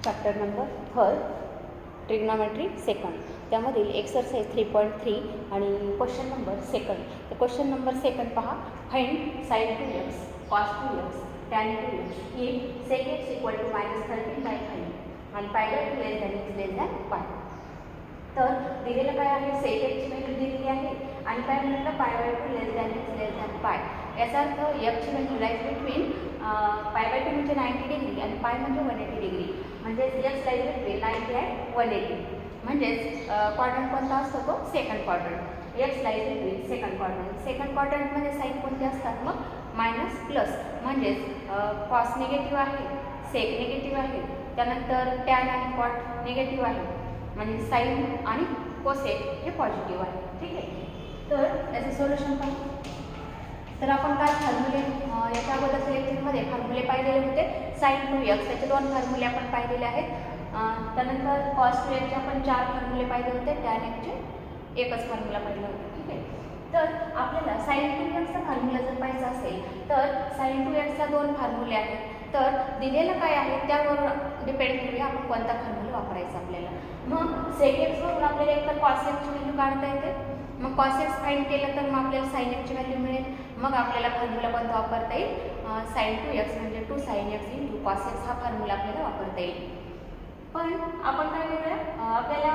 Chapter number third trigonometry second, त्यामधील exercise 3.3 आणि question number second. तर क्वेश्चन नंबर सेकंड पहा, find sign 2x cos 2x tan 2x if sec x equal to -13/5 आणि पाय by 2 less than पाय. तर दिलेलं काय आहे, सेक एक्सची व्हॅल्यू दिलेली आहे आणि काय म्हटलं पाय बाय 2 लेस दॅन पाय. याचा अर्थ एक्सची value lies between pi by 2 म्हणजे 90 डिग्री आणि पाय म्हणजे 180 डिग्री, म्हणजेच एक्स लाईज बिटवीन 90 अँड 180. म्हणजेच क्वाड्रंट कोणता असतो तो second quadrant. X lies between second quadrant. Second क्वाड्रंटमध्ये साईन कोणते असतात मग मायनस प्लस, म्हणजेच कॉस निगेटिव्ह आहे, सेक निगेटिव्ह आहे, त्यानंतर टॅन आणि कॉट निगेटिव्ह आहे, म्हणजे साईन आणि कोसेक हे पॉझिटिव्ह आहे. ठीक आहे, तर याचं सोल्युशन पाहू. तर आपण काय फॉर्म्युले याच्या अगोदरच्या लेक्चरमध्ये फॉर्म्युले पाहिलेले होते. साइन 2x त्याचे 2 फॉर्म्युले आपण पाहिलेले आहेत. त्यानंतर कॉस 2x चे आपण 4 फॉर्म्युले पाहिले होते, टॅन एक्सचे एकच फॉर्म्युला पाहिला होता. ठीक आहे, तर आपल्याला साइन 2x फॉर्म्युला जर पाहायचा असेल तर साइन 2x ला 2 फॉर्म्युले आहेत. तर दिलेलं काय आहे त्यावर डिपेंड करूया आपण कोणता फॉर्म्युला वापरायचा आपल्याला. मग सेक एक्स वरून आपल्याला एक तर कॉस एक्सची व्हॅल्यू काढता येते. मग कॉस एक्स फाइंड केलं तर मग आपल्याला साइन एक्सची व्हॅल्यू मिळेल. मग आपल्याला फॉर्म्युला कोणता वापरता येईल, साइन 2x म्हणजे 2 sin x × cos x हा फॉर्म्युला आपल्याला वापरता येईल. पण आपण काय करूया, आपल्याला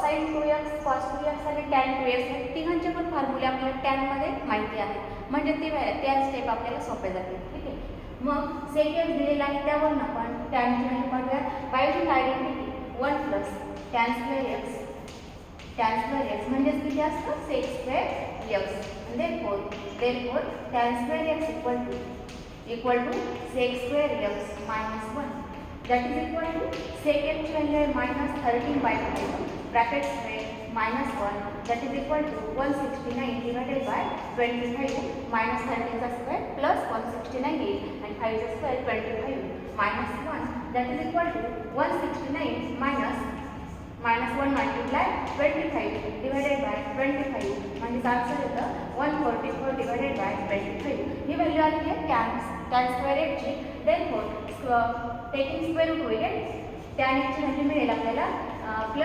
साइन 2x cos 2x आणि टॅन 2x हे तिघांचे पण फॉर्म्युले आपल्याला टॅनमध्ये माहिती आहेत, म्हणजे त्या स्टेप आपल्याला सोप्या जातील. ठीक आहे, मग सेक एक्स दिलेला आहे त्यावरून आपण टॅनची व्हॅल्यू काढूया. By using identity 1 + tan square x. Tan square x म्हणजेच किती असतं sec square x. therefore tan square x equal to sec square x minus 1, that is equal to sec x ची व्हॅल्यू आहे -13/5 bracket square -1, that is equal to 169 divided by 25 -13 चा square plus 169 येईल आणि 5 चा square 25 -1, that is equal to 169 -1 multiply 25 divided by 25, म्हणजे answer येतं 144 divided by 25. He value आली आहे टॅन स्क्वेअर एक्सची. देनफोर टेकिंग स्क्वेअर रूट होईल, टॅन एक्सची व्हॅल्यू मिळेल आपल्याला +/-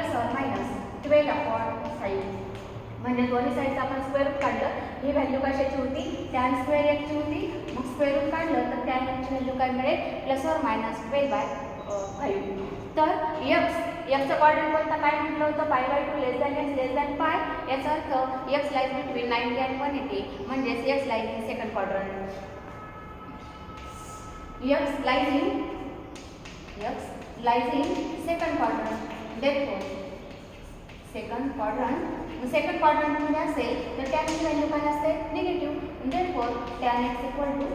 म्हणजे दोन्ही साईडचं आपण स्क्वेअर रूट काढलं. ही व्हॅल्यू कशाची होती, टॅन स्क्वेअर एक्सची होती. मग स्क्वेअर रूट काढलं तर टॅन एक्सची व्हॅल्यू काय मिळेल +/- 12/5. तर एक्सचा क्वाड्रंट कोणता काय म्हटलं होतं, पाय बाय 2 लेस दॅन पाय. याचा अर्थ एक्स लाईज बिटवीन 90 अँड 180, म्हणजेच x lies in second quadrant. X lies in second quadrant. Therefore second क्वाड्रंटमध्ये असेल तर टॅनची व्हॅल्यू काय असते negative. Therefore tan x equal to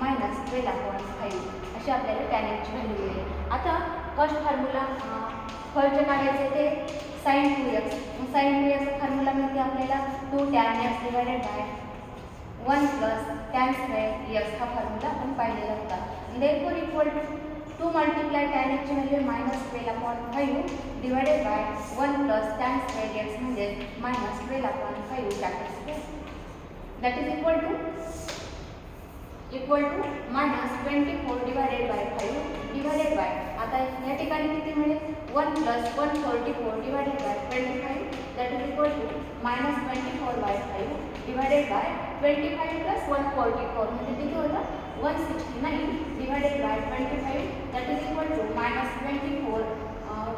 -12/5 अशी आपल्याला टॅन एक्सची व्हॅल्यू मिळेल. आता फर्स्ट फॉर्म्युला फर्स्ट काढायचे ते साइन 2x. मग साइन 2x फॉर्म्युला मिळते आपल्याला 2 tan x divided by 1 + tan square x हा फॉर्म्युला आपण पाहिलेला होता. Therefore equal to 2 multiply tan x ची value -12/5 divided by 1 + tan square x म्हणजे -12/5 bracket square, that is equal to -24 divided by 5 divided by, आता या ठिकाणी किती मिळेल 1 + 144 divided by 25, that is equal to -24/5 divided by 25 + 144 म्हणजे किती होतं 169 divided by 25, that is equal to -24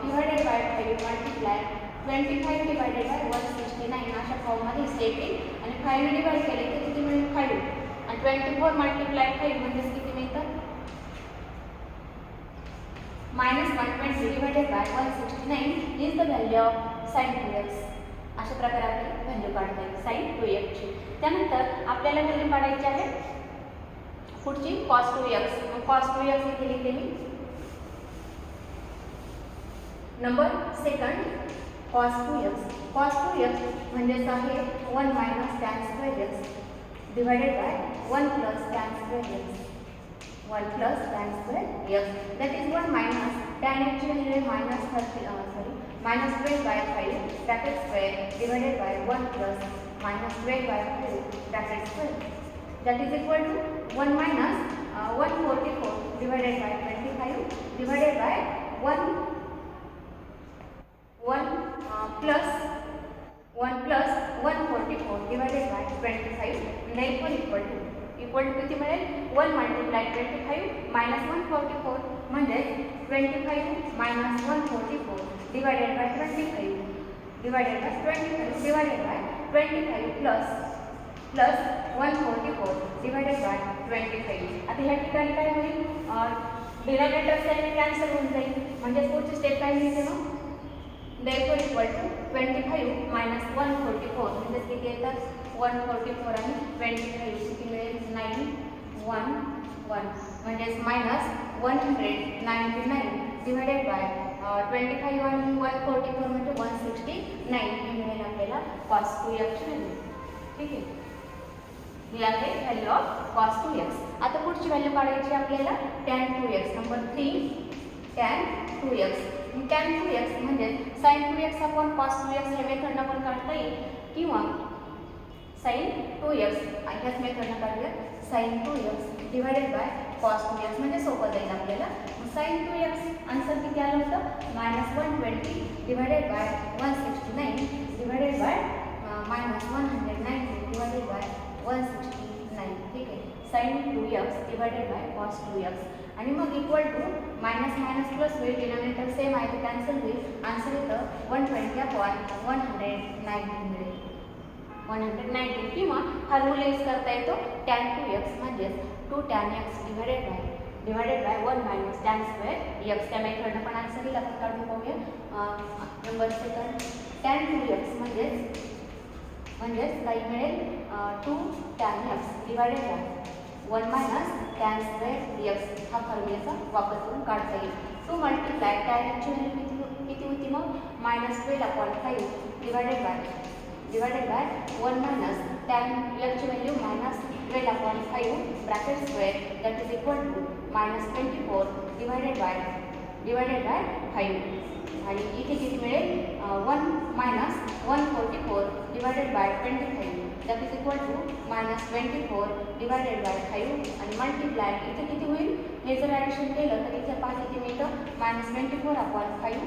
divided by 5 multiply 25 divided by 169 अशा फॉर्ममध्ये स्टेप येईल. आणि 5 डिवाइड केले की किती मिळेल 5 आणि 24 मल्टिप्लाय 5 म्हणजे किती मिळतं -120 divided by 169 is the value of sine 2x. अशा प्रकारे आपल्याला व्हॅल्यू काढता येईल साइन 2x ची. त्यानंतर आपल्याला व्हॅल्यू काढायची आहे पुढची cos 2x. मग cos 2x इथे लिहिते मी. नंबर सेकंड cos 2x म्हणजेच आहे 1 - tan square x divided by 1 + tan square x. that is 1 - tan x ची व्हॅल्यू आहे -12/5 bracket square divided by 1 + -12/5 bracket square, that is equal to 1 - 144 divided by 25 plus 144 divided by 25 म्हणजे equal to किती मिळेल 1 multiply 25 minus 144 म्हणजे 25 minus 144 divided by 25 divided by 25 plus 144 divided by 25. आता ह्या ठिकाणी काय होईल डिनॉमिनेटर साइन कॅन्सल होऊन जाईल म्हणजे पुढची स्टेप काय मिळते मग therefore इक्वल टू 25 मायनस 144 म्हणजे किती येतात 144 आणि 25 किती मिळेल 911 म्हणजे मायनस 199 डिवायडेड बाय 25 आणि 144 म्हणजे 169 हे मिळेल आपल्याला cos 2x ची व्हॅल्यू. ठीक आहे ही आहे व्हॅल्यू ऑफ cos 2x. आता पुढची व्हॅल्यू काढायची आपल्याला tan 2x number 3 tan 2x. tan 2x म्हणजे sin 2x upon cos 2x हे मेथडनं पण काढता येईल किंवा sin 2x ह्याच मेथडनं काढूया sin 2x divided by cos 2x म्हणजे सोपं जाईल आपल्याला. sin 2x आन्सर किती आलं होतं -120 divided by 169 divided by -190 divided by 169. ठीक आहे sin 2x divided by cos 2x आणि मग equal to minus minus plus होईल डिनॉमिनेटर सेम आहे ते कॅन्सल होईल आन्सर येतं 120 अपॉन 190 मिळेल 190 किंवा फॉर्म्युला यूज करता येतो tan 2x म्हणजेच 2 tan x divided by 1 minus tan square x. त्या मेथडनं पण आन्सर येईल आपण काढून पाहूया. नंबर सेकंड tan 2x म्हणजेच काही मिळेल 2 tan x divided by 1 minus tan square x हा फॉर्म्युलाचा वापर करून काढता येईल. 2 मल्टिप्लाय tan ची व्हॅल्यू किती होती मग -12/5 डिवायडेड बाय 1 मायनस tan ची value -12/5 bracket square that is equal to -24 divided by 5 आणि इथे किती मिळेल 1 minus 144 divided by 25 that is equal to -24 divided by 5 आणि मल्टिप्लाय इथे किती होईल हे जर ॲडिशन केलं तर इथे पहा किती मिळतं -24/5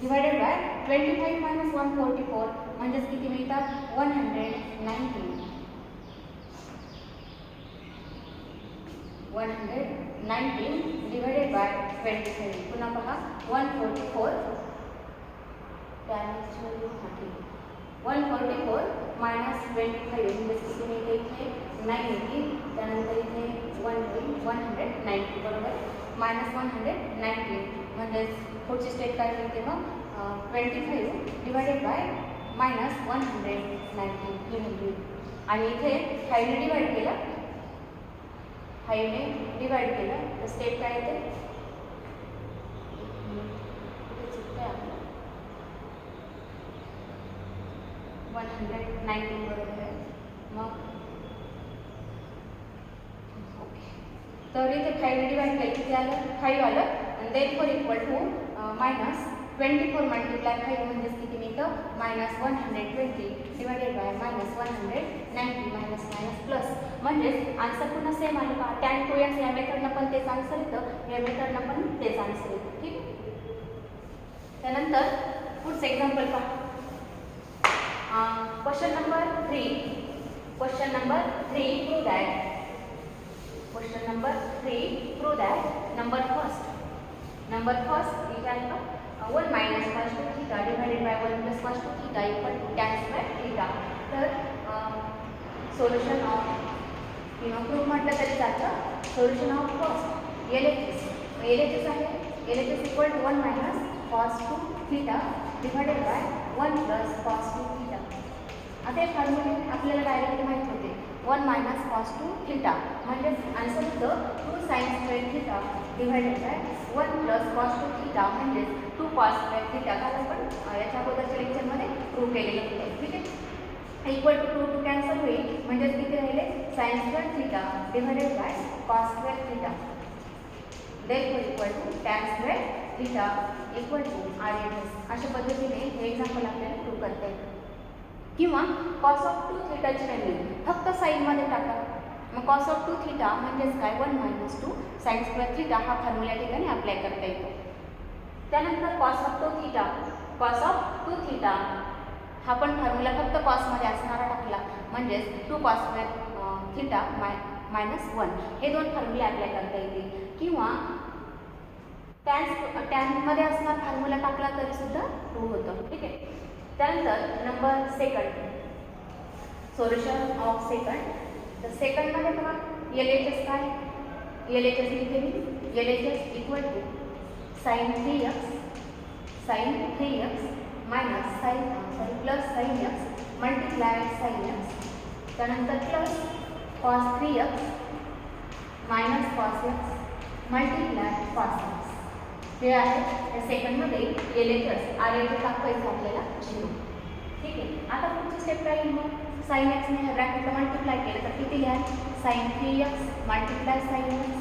डिवायडेड बाय 25 मायनस 144 म्हणजेच किती मिळतात 119 डिवायडेड बाय 25. पुन्हा पहा 144 144 मायनस 25 म्हणजे किती मिळते इथे 90 त्यानंतर इथे 190 बरोबर -190 म्हणजेच पुढची स्टेप काय मिळते मग 25 डिवायडेड बाय -190 आणि इथे 5 ने डिवाइड केलं तर स्टेप काय येते 190 बरोबर आहे मग ओके. तर इथे 5 ने डिवाइड केलं किती आलं 5 आलं आणि therefore इक्वल टू -24 मल्टिप्लाय 5 म्हणजेच किती मिळतं -120 डिवायडेड बाय -190 मायनस प्लस म्हणजेच आन्सर पुन्हा सेम आलं का tan 2x या मेथडनं पण तेच आन्सर येतं या मेथडनं पण तेच आन्सर येतं. ठीक आहे त्यानंतर पुढचं एक्झाम्पल पहा question number 3 prove that number first is काय 1 minus cos 2 theta divided by 1 plus cos 2 theta equal to tan square theta. तर सोल्युशन ऑफ प्रूफ म्हटलं तरी चालतं. सोल्युशन ऑफ फर्स्ट LHS आहे LHS equal to 1 minus cos 2 theta divided by 1 plus cos 2 theta. आता हे फॉर्म्युले आपल्याला directly माहीत होते 1 मायनस cos 2 थीटा म्हणजेच आन्सर होतं 2 sin square theta divided by 1 plus cos 2 theta म्हणजेच 2 cos स्क्वेअर थीटा काल आपण याच्या अगोदरच्या लेक्चरमध्ये प्रूव्ह केलेलं होतं. ठीक आहे इक्वल टू 2 कॅन्सल होईल म्हणजेच किती राहिले sin square theta divided by cos square theta therefore equal to tan square theta equal to RHS. अशा पद्धतीने हे एक्झाम्पल आपल्याला प्रूव्ह करता येतं. किंवा cos ऑफ 2 थीटाची व्हॅल्यू फक्त साईनमध्ये टाका मग cos ऑफ 2 थीटा म्हणजेच काय 1 मायनस 2 sin स्क्वेअर थीटा हा फॉर्म्युला ठिकाणी अप्लाय करता येतो. त्यानंतर cos of 2 theta, cos of 2 theta हा पण फॉर्म्युला फक्त कॉसमध्ये असणारा टाकला म्हणजेच 2 कॉस स्क्वेअर थीटा -1 हे दोन फॉर्म्युले अप्लाय करता येतील किंवा टॅनमध्ये असणार फॉर्म्युला टाकला तरी सुद्धा ट्रू होतं. ठीक आहे. त्यानंतर नंबर सेकंड, सोल्युशन ऑफ सेकंड. तर सेकंडमध्ये बघा LHS काय, LHS लिहिते मी, LHS equal to sine 3x minus plus sine x multiply sine x, त्यानंतर plus cos 3x minus cos x multiply cos x. हे आहे सेकंडमध्ये LHS RHS टाकायचं आपल्याला 0. ठीक आहे. आता पुढची स्टेप काय येईल मग, साइन एक्सने ब्रॅकेटला मल्टिप्लाय केलं तर किती लिहाल, sine 3x multiply sine x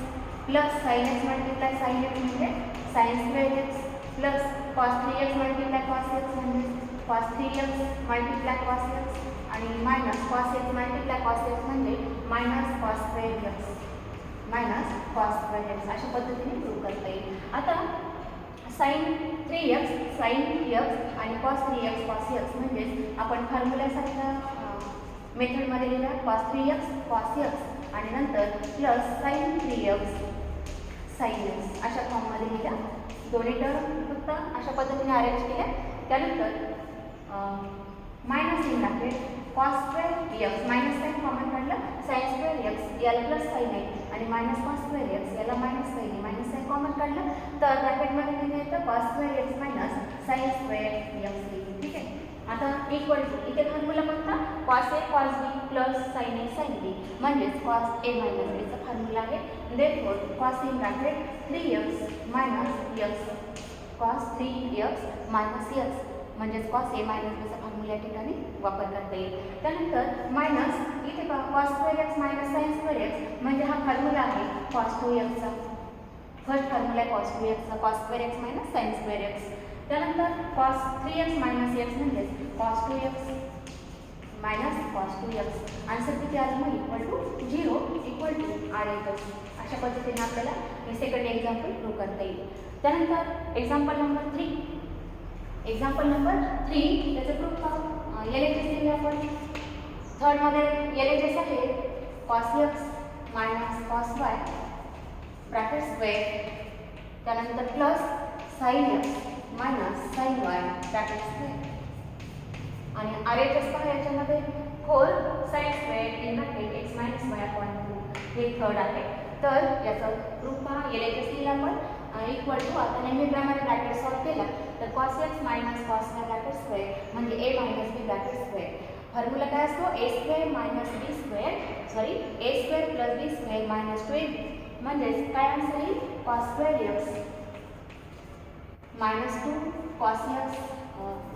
plus sine x multiply sine x म्हणजे sine square x plus cos 3x multiply cos x म्हणजे cos 3x multiply cos x आणि minus cos x multiply cos x म्हणजे minus cos square x minus cos square x. अशा पद्धतीने prove करता येईल. आता sine 3x sine x आणि cos 3x cos x म्हणजेच आपण फॉर्म्युल्यासारख्या मेथडमध्ये लिहिला कॉस 3x कॉस x आणि नंतर plus sign 3x sine x अशा फॉर्ममध्ये लिहिल्या. दोन्ही टर्म फक्त अशा पद्धतीने अरेंज केल्या. त्यानंतर minus in bracket cos square x minus sine common काढलं, साइन स्क्वेअर x याला प्लस साइन आहे आणि मायनस कॉस स्क्वेअर x याला मायनस साइन आहे, मायनस साइन कॉमन काढलं तर ब्रॅकेटमध्ये लिहिलं येतं cos square x minus sine square x. ठीक आहे. आता इक्वल टू इथे फॉर्म्युला कोणता, cos a cos b plus sine a sine b म्हणजेच कॉस a मायनस b चा फॉर्म्युला आहे. Therefore cos in bracket 3x minus x cos 3x minus x म्हणजेच cos a minus b चा formula या ठिकाणी वापर करता येईल. त्यानंतर मायनस इथे cos square x minus sine square x म्हणजे हा फॉर्म्युला आहे कॉस 2x चा. फर्स्ट फॉर्म्युला आहे कॉस 2x चा, cos square x minus sine square x. त्यानंतर कॉस 3x मायनस x म्हणजेच cos 2x minus cos 2x. Answer किती आलं मग equal to 0 equal to RHS. अशा पद्धतीने आपल्याला हे सेकंड एक्झाम्पल प्रूव्ह करता येईल. त्यानंतर एक्झाम्पल नंबर 3. एक्झाम्पल नंबर 3 त्याचं प्रूफ का LHS लिहिले आपण. थर्डमध्ये LHS आहे cos x minus cos y bracket square, त्यानंतर plus sine x minus sine y bracket square आणि RHS पहा याच्यामध्ये 4 sine square in bracket x minus y upon 2 हे थर्ड आहे. तर याचा प्रूफ पहा LHS लिहिला आपण इक्वल टू आता नेहमीप्रमाणे ब्रॅकेट सॉल्व केला तर cos x minus cos y bracket square म्हणजे a minus b bracket square. Formula काय असतो a square minus b square a square plus b square minus 2ab म्हणजेच काय आन्सर येईल cos square x minus 2 cos x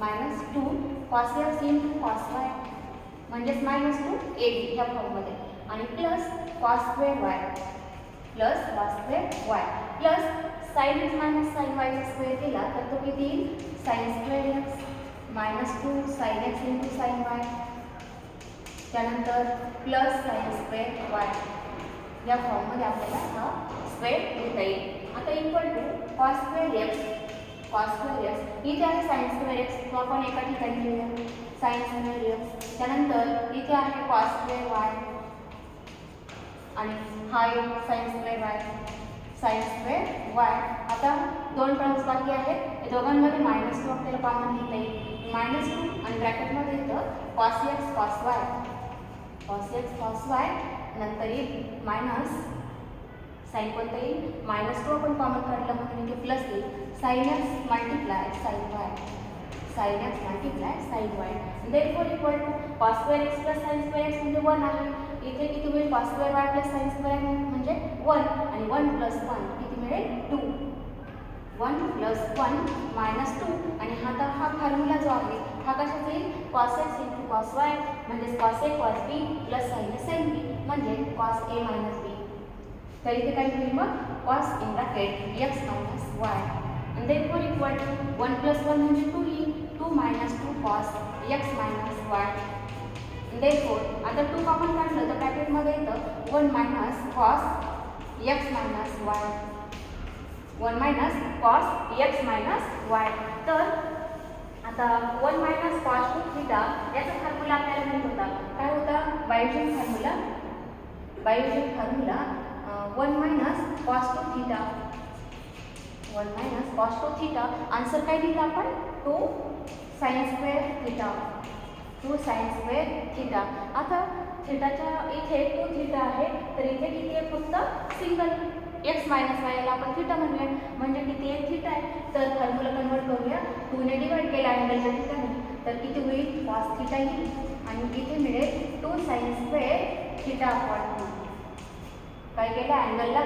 minus 2 cos x into cos y म्हणजेच minus 2ab ह्या फॉर्ममध्ये आणि plus cos square y plus cos square y plus sine x minus sine y चा square केला तर तो किती येईल sine square x minus 2 sine x into sine y त्यानंतर प्लस साइन स्क्वेअर y या फॉर्ममध्ये आपल्याला हा स्क्वेअर लिहिता येईल. आता equal to cos square x इथे आहे साइन स्क्वेअर x तो आपण एका ठिकाणी लिहूया साइन स्क्वेअर x. त्यानंतर इथे आहे कॉस स्क्वेअर y आणि हा एक साइन स्क्वेअर y. आता दोन टर्म्स बाकी आहेत, दोघांमध्ये -2 आपल्याला कॉमन घेता येईल. -2 आणि ब्रॅकेटमध्ये येतं कॉस x कॉस y नंतर येईल मायनस साइन कोणता येईल -2 आपण कॉमन काढलं म्हणून इथे प्लस येईल sine x multiply sine x multiply sine y. Therefore equal to cos square x plus sine square x म्हणजे 1 आहे. इथे किती होईल cos square y plus sine square म्हणजे 1 आणि 1 प्लस 1 किती मिळेल 2. 1 प्लस 1 मायनस 2 आणि हा फॉर्म्युला जो आहे हा कशाचा येईल cos x into cos y म्हणजे cos a cos b plus sign b म्हणजे कॉस a मायनस b. तर इथे काय होईल मग cos in bracket x minus y आणि देअरफॉर इक्वल टू 1 प्लस 1 म्हणजे 2 येईल 2 minus 2 cos x minus y. Therefore आता 2 कॉमन काढलं तर ब्रॅकेटमध्ये येतं 1 minus cos x minus y 1 minus cos x minus Y. तर आता 1 मायनस कॉस 2 थीटा याचा फॉर्म्युला आपल्याला माहित होता. काय होता? बायोजिन फॉर्म्युला. बायोजिन formula 1 minus cos 2 theta. 1 minus cos 2 theta. Answer काय दिला आपण? 2 sine square theta. 2 sine square theta. आता थीटाच्या इथे 2 थीटा आहे, तर इथे किती आहे? फक्त सिंगल एक्स मायनस वायला आपण थीटा म्हणूया, म्हणजे किती आहे? थीटा आहे. तर फॉर्म्युला कन्वर्ट करूया. 2 ने डिवाइड केला अँगलच्या ठिकाणी, तर किती होईल? कॉस थीटा येईल. आणि इथे मिळेल 2 साइन स्क्वेअर थीटा अपॉन 2. काय केलं? अँगलला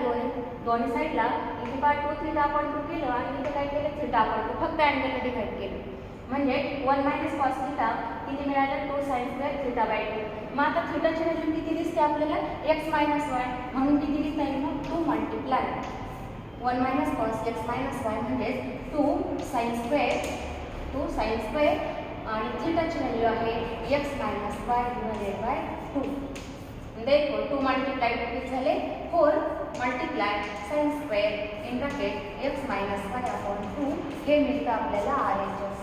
दोन्ही साईडला इथे काय 2 थीटा अपॉन 2 केलं आणि इथे काय केलं? Theta upon 2. फक्त अँगलला डिवाइड केलं. म्हणजे 1 मायनस कॉस थीटा किती मिळालं? 2 साइन स्क्वेअर थीटा बाय 2. मग आता थीटाची व्हॅल्यू किती दिसते आपल्याला? X minus Y. म्हणून किती दिसत आहे? मग 2 multiply 1 minus cos x minus Y म्हणजे 2 साइन स्क्वेअर. 2 साइन स्क्वेअर आणि थीटाची व्हॅल्यू आहे x minus Y divided by 2. देखो 2 मल्टिप्लाय 2 किती झाले? 4 multiply sign square in bracket x minus Y upon 2 हे मिळतं आपल्याला RHS.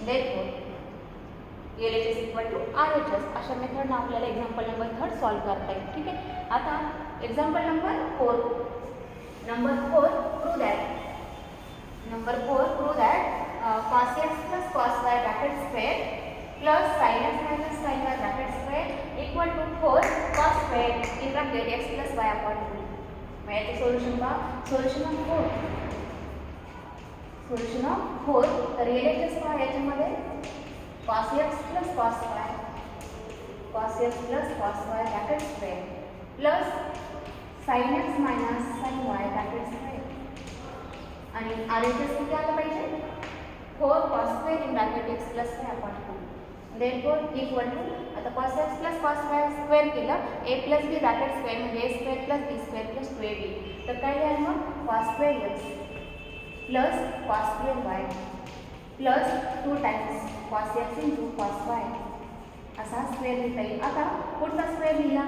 देखो LHS इक्वल टू RHS. अशा मेथडनं आपल्याला एक्झाम्पल नंबर 3 सॉल्व करता येईल. ठीक आहे. आता example number 4. Number 4 prove that cos x plus cos y bracket square plus sin x minus sin y bracket square equal to 4 cos square in bracket x plus y upon 2. मग याचे solution पहा. Solution of 4. तर LHS पहा याच्यामध्ये cos x plus cos y bracket square plus sin x minus sin y bracket square. आणि RHS किती आलं पाहिजे? 4 cos square in bracket x plus y upon 2. therefore equal to आता cos x plus cos y square केलं a plus b bracket square म्हणजे a square plus b square plus 2ab. तर काय लिहाल मग? cos square x plus cos square y plus 2 times cos x into cos y असा square लिहिता येईल. आता पुढचा स्क्वेअर लिहिला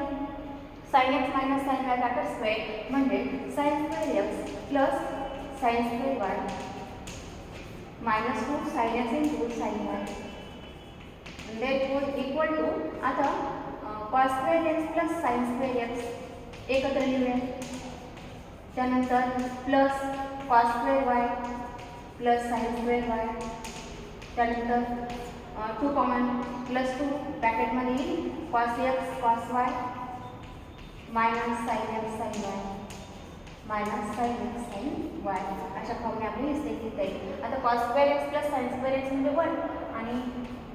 sin x minus sin y bracket square म्हणजे sin square x plus sin square y minus 2 sin x into sin y. therefore equal to आता cos square x plus sin square x एकत्र लिहूया. त्यानंतर plus cos square y plus sin square y. त्यानंतर 2 common plus 2 ब्रॅकेटमध्ये येईल cos x cos y minus sin x sin y minus sin x sin y. अशा फॉर्मने आपली list लिहिता येईल. आता cos square x plus sin square x म्हणजे 1 आणि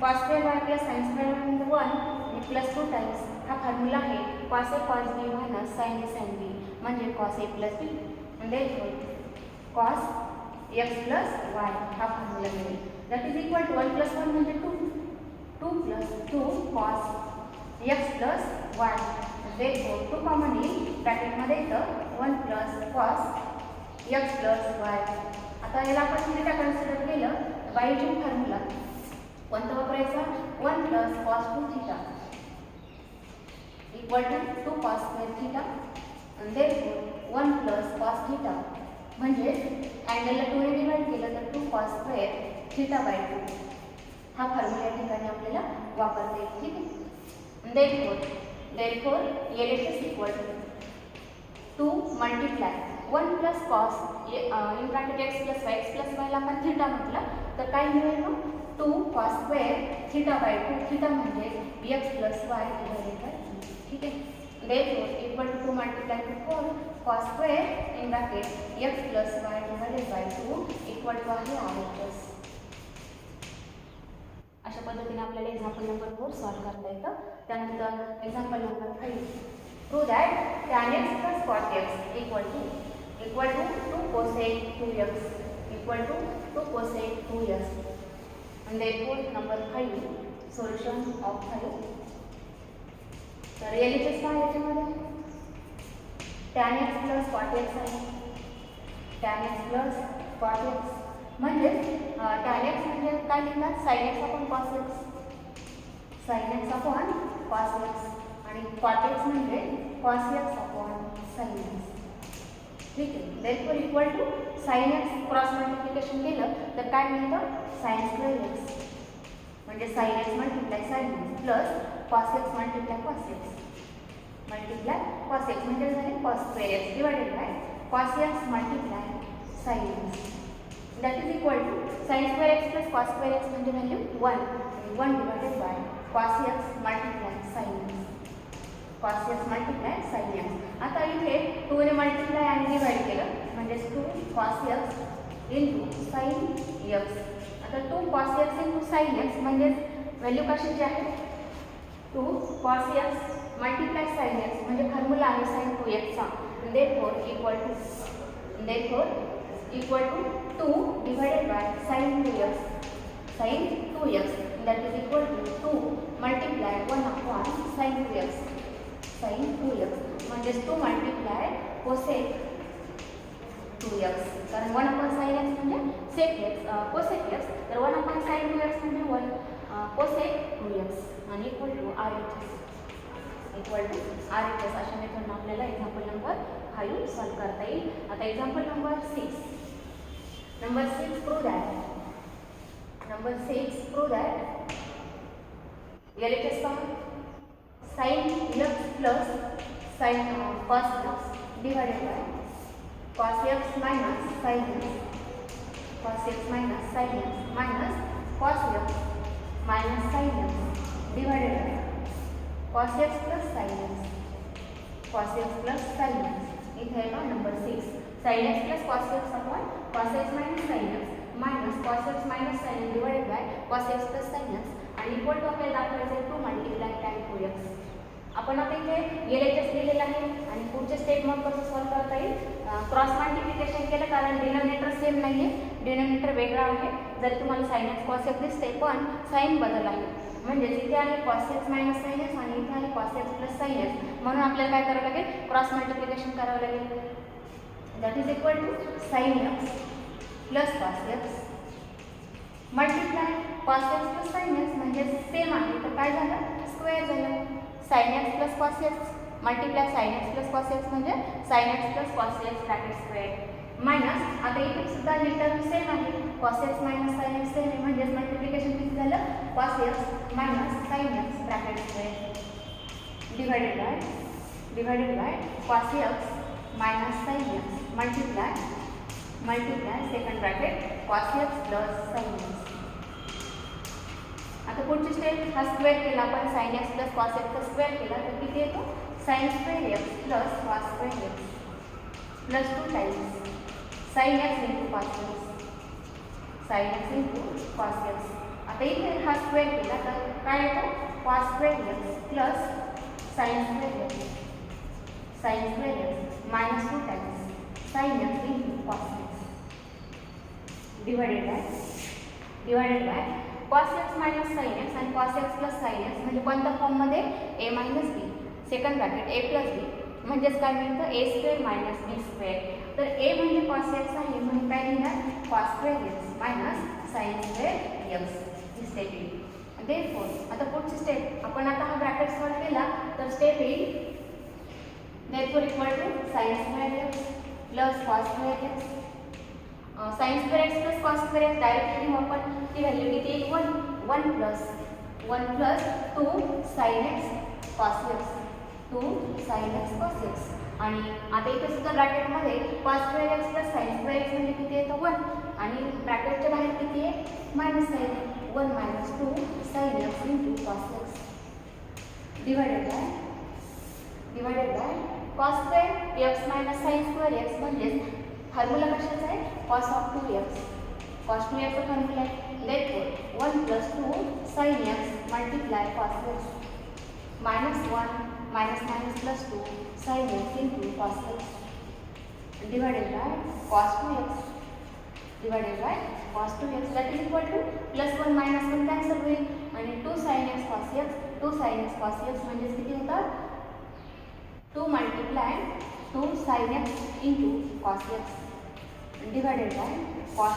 cos square y plus sin square y म्हणजे 1 आणि प्लस 2 टाइम्स हा फॉर्म्युला आहे cos a cos b minus sin a sin b म्हणजे cos a plus b. म्हणजे cos x plus y हा formula मिळेल. That is equal to 1 plus 1 म्हणजे 2 plus 2 cos x plus y. therefore 2 common येईल ब्रॅकेटमध्ये येतं 1 plus cos x plus y. आता याला आपण थीटा कन्सिडर केलं बायोजिन फॉर्म्युला कोणता वापरायचा? 1 plus cos 2 theta equal to 2 cos square theta. आणि therefore 1 plus cos थीटा म्हणजे अँगलला 2 ने डिवाइड केलं तर 2 cos square थीटा बाय 2 हा फॉर्म्युला या ठिकाणी आपल्याला वापरता येईल. ठीक आहे. therefore LHS equal to 2 multiply 1 plus cos in bracket x plus y ला आपण थीटा म्हटलं तर काय मिळेल मग? 2 cos square theta by 2. Theta म्हणजे x plus y divided by 2. ठीक आहे. therefore equal to 2 multiply 4 cos square in bracket x plus y divided by 2 equal to आहे RHS. अशा पद्धतीने आपल्याला एक्झाम्पल नंबर 4 सॉल्व करता येतं. त्यानंतर example number 5 prove that tan x plus cot x equal to 2 cosec 2x equal to 2 cosec 2x. and therefore नंबर 5 solution of 5. तर LHS काय याच्यामध्ये tan x plus cot x आहे. tan x plus cot x म्हणजे tan x म्हणजे काय लिहिणार? sin x upon cos x. sin x upon cos x आणि cot x म्हणजे cos x upon sin x. ठीक आहे. Therefore equal to sine x cross multiplication केलं तर काय मिळतं साइन स्क्वेअर एक्स म्हणजे sine x multiply sine x plus cos x multiply cos x multiply cos x म्हणजे झाले cos square x divided by cos x multiply sine x that is equal to sine square x plus cos square x म्हणजे value 1 आणि 1 divided by cos x multiply sine x cos x multiply sine x. आता इथे 2 ने multiply आणि divide केलं म्हणजे 2 cos x into sine x. आता 2 cos x into sine x म्हणजे व्हॅल्यू कशाची आहे 2 cos x multiply sine x म्हणजे फॉर्म्युला आहे साइन 2x चा. Therefore equal to 2 divided by sine 2x that is equal to 2 multiply 1 upon sin 2x म्हणजे 2 multiply cosec 2x कारण 1 upon sin x म्हणजे sec x cosec x तर 1 upon sin 2x म्हणजे 1 cosec 2x आणि equal to RHS अशा मेथडने आपल्याला example number 5 solve करता येईल. आता example number 6 prove that LHS पहा sin x plus sin cos x divided by cos x minus sin x minus cos x minus sin x divided by cos x plus sin x. इथे आहे number 6 sin x plus cos x upon cos x minus sin x minus cos x minus sin x divided by cos x plus sin x आणि equal to आपल्याला दाखवायचं आहे 2 multiply tan 2x. आपण आता इथे LHS दिलेला आहे आणि पुढचे स्टेप मग कसं सॉल्व करता येईल क्रॉस मल्टिप्लिकेशन केलं कारण डिनॉमिनेटर सेम नाही आहे डिनॉमिनेटर वेगळा आहे. जरी तुम्हाला sin x cos x दिसते पण साइन बदल आहे म्हणजे इथे आहे cos x minus sin x आणि इथे आहे cos x plus sin x म्हणून आपल्याला काय करावं लागेल क्रॉस मल्टिप्लिकेशन करावं लागेल. That is equal to sin x plus cos x multiply cos x plus sin x म्हणजे सेम आहे तर काय झालं स्क्वेअर झालं. sin x plus cos x multiply sin x plus cos x म्हणजे sin x plus cos x bracket square minus आता इथे सुद्धा टर्म सेम आहे cos x minus sin x same आहे म्हणजे मल्टिप्लिकेशन किती झालं cos x minus sin x bracket square divided by cos x minus sin x multiply second bracket cos x plus sin x. आता पुढची step हा square केला आपण sin x plus cos x चा स्क्वेअर केला तर किती येतो sin square x plus cos square x plus 2 times sin x into cos x. आता इथे हा स्क्वेअर केला तर काय येतं cos square x plus sin square x minus 2 times sin x into cos x divided by cos x minus sin x आणि cos x plus sin x म्हणजे कोणत्या फॉर्ममध्ये a minus b second bracket a plus b म्हणजेच काय मिळतं a square minus b square. तर a म्हणजे cos x आहे म्हणून काय लिहिणार cos square x minus sin square x ही स्टेप येईल. देअरफॉर आता पुढची स्टेप आपण आता हा ब्रॅकेट सॉल्व केला तर स्टेप येईल therefore equal to sin square x plus cos square x sin square x plus cos square x directly घेऊ आपण ती व्हॅल्यू किती येईल 1 plus 2 sin x cos x 2 sin x cos x आणि आता इथे सुद्धा ब्रॅकेटमध्ये cos square x plus sin square x म्हणजे किती येतं 1 आणि ब्रॅकेटच्या बाहेर किती आहे minus sine 1 minus 2 sin x into cos x divided by cos square x minus sin square x म्हणजेच फॉर्म्युला कशाचा आहे cos of 2x cos 2x चा फॉर्म्युला आहे. Therefore 1 plus 2 sin x multiply cos x minus 1 minus plus 2 sin x into cos x divided by cos 2x that is equal two plus 1 minus 1 cancel होईल आणि 2 sin x cos x म्हणजे किती होतात 2 multiply 2 sin x into cos x divided by cos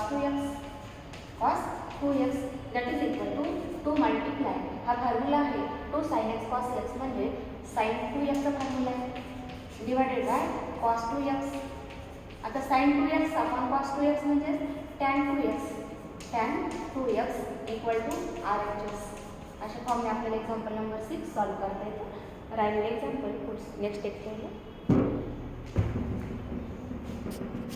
2x that is equal to 2 multiply हा formula आहे 2 sin x cos x म्हणजे sin 2x चा formula आहे डिवाइडेड बाय cos 2x आता sine 2x upon cos 2x म्हणजे tan 2x equal to RHS. अशा फॉर्मने आपल्याला example number 6 solve करता येतं. राहिलेले एक्झाम्पल नेक्स्ट टेक्स्टमध्ये